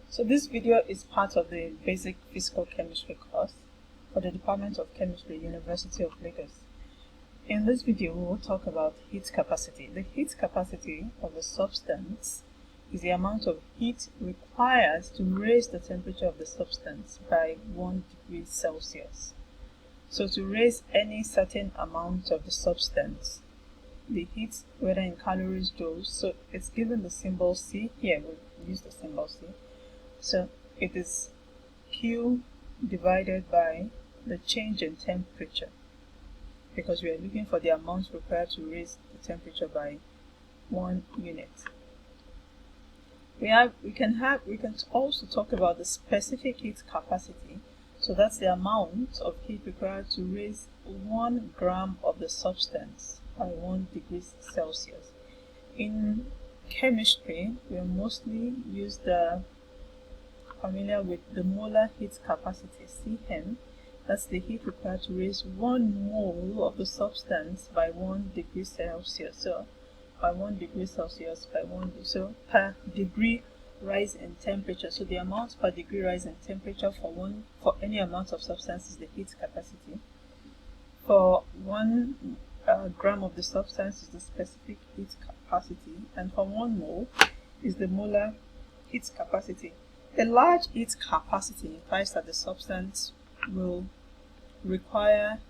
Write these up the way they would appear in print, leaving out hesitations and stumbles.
So this video is part of the basic physical chemistry course for the Department of Chemistry, University of Lagos. In this video, we will talk about heat capacity. The heat capacity of a substance is the amount of heat required to raise the temperature of the substance by 1 degree Celsius. So to raise any certain amount of the substance, the heat, whether in calories, joules, so it's given the symbol C. Here we use the symbol C. So it is Q divided by the change in temperature, because we are looking for the amount required to raise the temperature by 1 unit. We can also talk about the specific heat capacity. So that's the amount of heat required to raise 1 gram of the substance by 1 degree Celsius. In chemistry, we mostly use familiar with the molar heat capacity, Cm. That's the heat required to raise 1 mole of the substance by 1 degree Celsius. So by 1 degree Celsius, so per degree rise in temperature. So the amount per degree rise in temperature for any amount of substance is the heat capacity. For 1 gram of the substance is the specific heat capacity, and for 1 mole is the molar heat capacity. A large heat capacity implies that the substance will require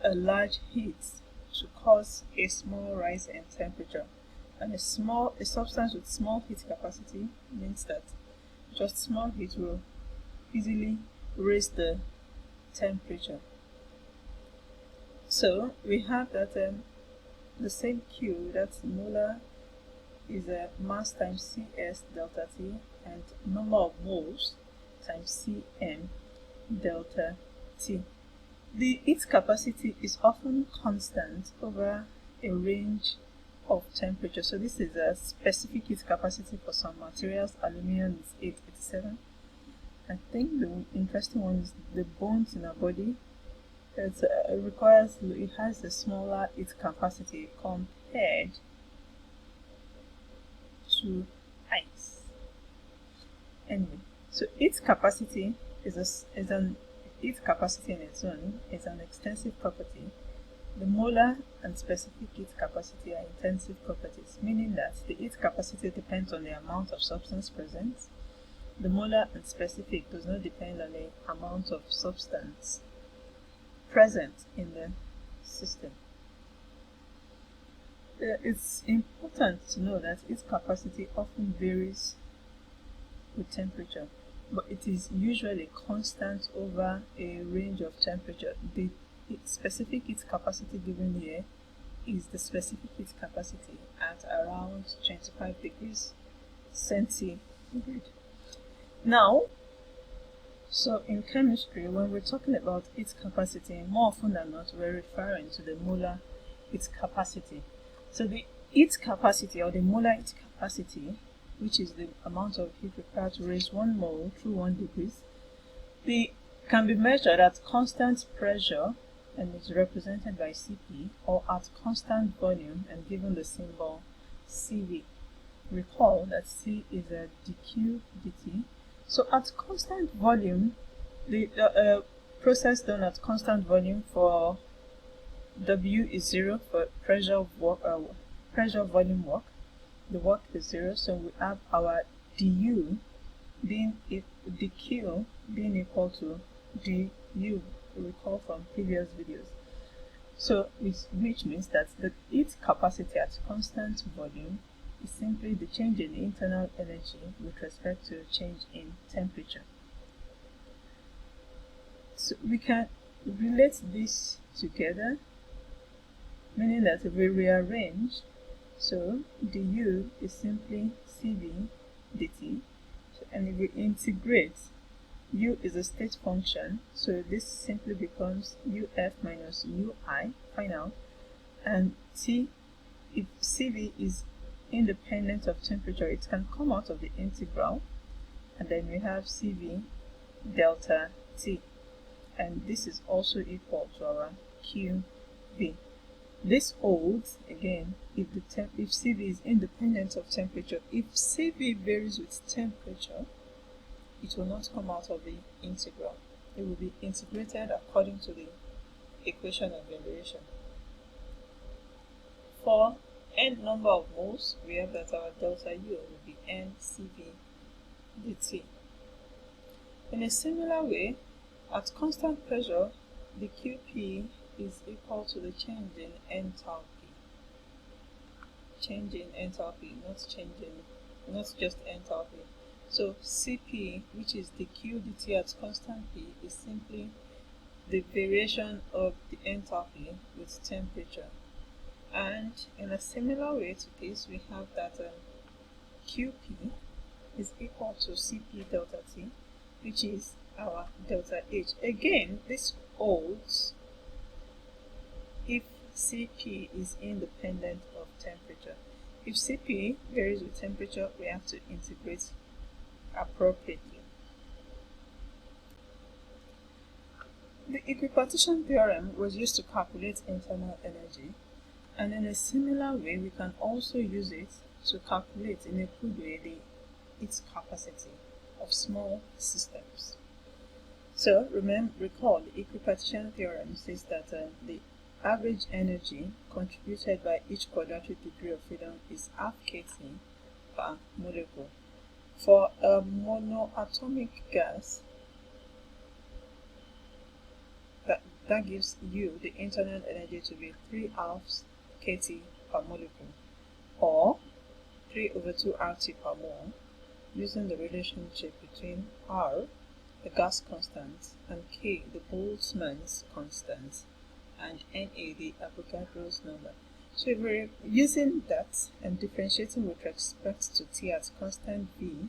a large heat to cause a small rise in temperature. And a substance with small heat capacity means that just small heat will easily raise the temperature. So we have that the same Q, that's molar, is a mass times Cs delta T, and number of moles times Cm delta T. The heat capacity is often constant over a range of temperature. So this is a specific heat capacity for some materials. Aluminium is 887. I think the interesting one is the bones in our body. It has a smaller heat capacity compared to ice. Anyway, so heat capacity heat capacity in its own is an extensive property. The molar and specific heat capacity are intensive properties, meaning that the heat capacity depends on the amount of substance present. The molar and specific does not depend on the amount of substance present in the system. It's important to know that heat capacity often varies with temperature, but it is usually constant over a range of temperature. The specific heat capacity given here is the specific heat capacity at around 25 degrees centigrade. Now, so in chemistry, when we're talking about heat capacity, more often than not, we're referring to the molar heat capacity. So the heat capacity, or the molar heat capacity, which is the amount of heat required to raise 1 mole through 1 degrees, can be measured at constant pressure and is represented by Cp, or at constant volume and given the symbol Cv. Recall that C is a dq dt. So at constant volume, the process done at constant volume for W is 0 for pressure volume work. The work is 0, so we have our du dq being equal to du. Recall from previous videos. So which means that the heat capacity at constant volume is simply the change in internal energy with respect to change in temperature. So we can relate this together, meaning that if we rearrange, so du is simply Cv dt, and if we integrate, u is a state function, so this simply becomes uf minus ui final, and t, if Cv is independent of temperature, it can come out of the integral, and then we have Cv delta t, and this is also equal to our Qv. This holds again if Cv is independent of temperature. If Cv varies with temperature, it will not come out of the integral. It will be integrated according to the equation of variation. For n number of moles, we have that our delta U will be n Cv dt. In a similar way, at constant pressure, the Qp is equal to the change in enthalpy. Change in enthalpy, not just enthalpy. So Cp, which is the Q dt at constant P, is simply the variation of the enthalpy with temperature. And in a similar way to this, we have that Qp is equal to Cp delta T, which is our delta H. Again, this holds if Cp is independent of temperature. If Cp varies with temperature, we have to integrate appropriately. The equipartition theorem was used to calculate internal energy, and in a similar way, we can also use it to calculate in a good way its capacity of small systems. So recall the equipartition theorem says that the average energy contributed by each quadratic degree of freedom is half kT per molecule. For a monoatomic gas, that gives you the internal energy to be 3/2 kT per molecule, or 3/2 RT per mole, using the relationship between R, the gas constant, and K, the Boltzmann's constant, and Na, the Avogadro's number. So if we're using that and differentiating with respect to T at constant V,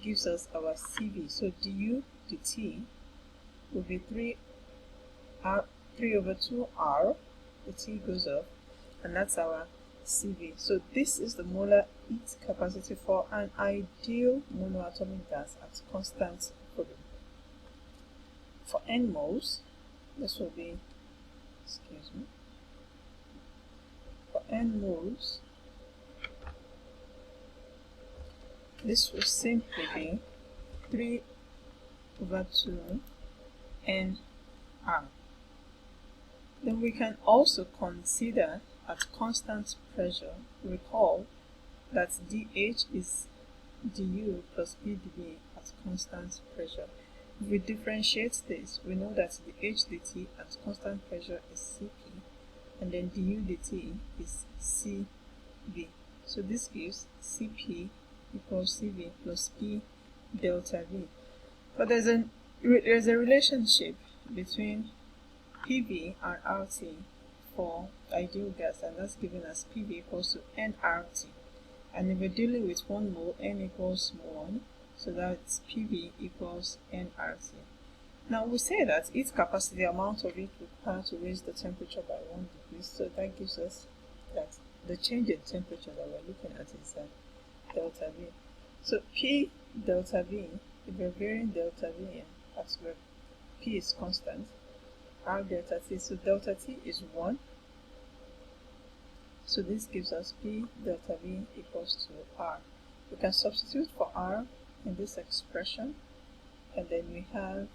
gives us our Cv. So du dt will be 3/2 R, the T goes up, and that's our Cv. So this is the molar heat capacity for an ideal monoatomic gas at constant volume. For n moles, this will be, for n moles, this will simply be 3/2 nR. Then we can also consider at constant pressure. Recall that dH is du plus pdV at constant pressure. If we differentiate this, we know that the H dt at constant pressure is Cp, and then du dt is Cv. So this gives Cp equals Cv plus P delta V. But there's a relationship between PV and RT for ideal gas, and that's giving us PV equals to nRT. And if we're dealing with 1 mole, N equals 1, so that's PV equals nRT. Now we say that heat capacity, the amount of heat required to raise the temperature by 1 degree, so that gives us that the change in temperature that we're looking at is delta V. So P delta V, if we're varying delta V, that's where P is constant, R delta T, so delta T is 1. So this gives us P delta V equals to R. We can substitute for R in this expression, and then we have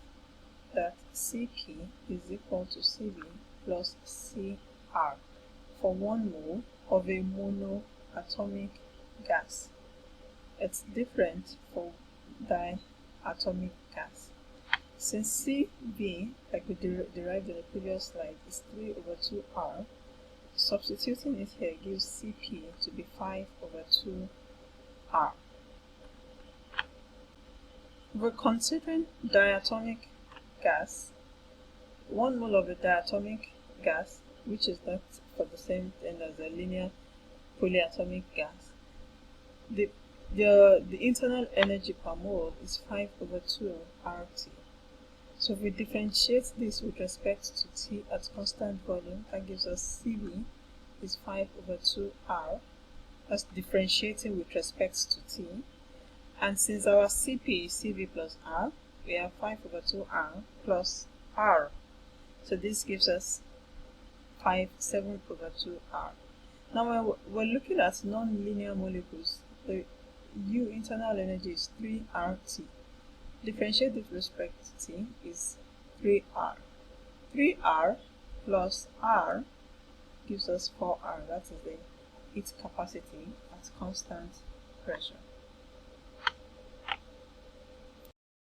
that Cp is equal to Cv plus Cr for 1 mole of a monoatomic gas. It's different for diatomic gas. Since Cv, like we derived in the previous slide, is 3/2 R, substituting it here gives Cp to be 5/2 R. We're considering diatomic gas. 1 mole of a diatomic gas, which is not for the same thing as a linear polyatomic gas. The internal energy per mole is 5/2 RT. So if we differentiate this with respect to T at constant volume, that gives us Cv is 5/2 R. That's differentiating with respect to T. And since our Cp is Cv plus R, we have 5/2 R plus R. So this gives us 7/2 R. Now when we're looking at non-linear molecules, the U internal energy is 3 RT. differentiate with respect to T is 3R. 3R plus R gives us 4R. That is the heat capacity at constant pressure.